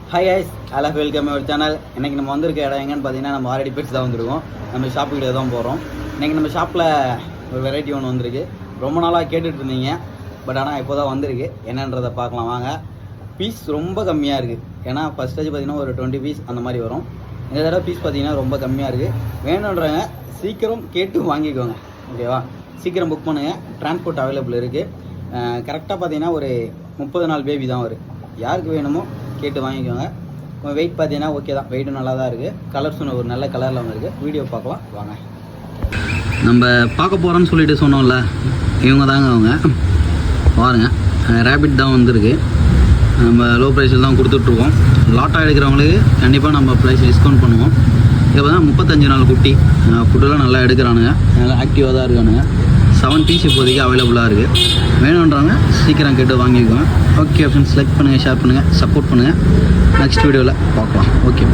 Hi guys, I love welcome your channel. இன்றைக்கி நம்ம வந்திருக்க இடம் எங்கன்னு பார்த்தீங்கன்னா நம்ம ஆல்ரெடி பெட்ஸ் தான் வந்திருக்கோம். நம்ம ஷாப்புக்கிட்ட தான் போகிறோம். இன்றைக்கி நம்ம ஷாப்பில் ஒரு வெரைட்டி ஒன்று வந்திருக்கு. ரொம்ப நாளாக கேட்டுட்டு இருந்தீங்க, பட் ஆனால் இப்போ தான் வந்திருக்கு. என்னன்றதை பார்க்கலாம் வாங்க. பீஸ் ரொம்ப கம்மியாக இருக்குது. ஏன்னா ஃபஸ்ட் ஸ்டேஜ் பார்த்தீங்கன்னா ஒரு 20 பீஸ் அந்த மாதிரி வரும். இந்த தடவை பீஸ் பார்த்தீங்கன்னா ரொம்ப கம்மியாக இருக்குது. வேணுன்றவங்க சீக்கிரம் கேட்டு வாங்கிக்கோங்க, ஓகேவா? சீக்கிரம் புக் பண்ணுங்கள். டிரான்ஸ்போர்ட் அவைலபிள் இருக்குது. கரெக்டாக பார்த்தீங்கன்னா ஒரு 30 நாள் பேபி தான் வரும். யாருக்கு வேணுமோ கேட்டு வாங்கிக்கோங்க. வெயிட் பார்த்தீங்கன்னா ஓகே தான், வெயிட்டும் நல்லா தான் இருக்குது. கலர்ஸும் ஒரு நல்ல கலரில் வந்துருக்கு. வீடியோ பார்க்கலாம் வாங்க. நம்ம பார்க்க போகிறோன்னு சொல்லிட்டு சொன்னோம்ல, இவங்க தாங்க அவங்க. பாருங்கள், ரேபிட் தான் வந்திருக்கு. நம்ம லோ ப்ரைஸில் தான் கொடுத்துட்ருக்கோம். லாட்டாக எடுக்கிறவங்களுக்கு கண்டிப்பாக நம்ம ப்ரைஸ் டிஸ்கவுண்ட் பண்ணுவோம். இப்போ தான் 35 நாள் குட்டி. ஃபுட்டெல்லாம் நல்லா எடுக்கிறானுங்க, நல்லா ஆக்டிவாக தான் இருக்கானுங்க. 7 பீஸ் இப்போதைக்கு அவைலபிளாக இருக்குது. வேணுன்றவங்க சீக்கிரம் கேட்டு வாங்கிக்குவோம். ஓகே ஃப்ரெண்ட்ஸ், லைக் பண்ணுங்கள், ஷேர் பண்ணுங்கள், சப்போர்ட் பண்ணுங்கள். நெக்ஸ்ட் வீடியோவில் பார்க்கலாம். ஓகே.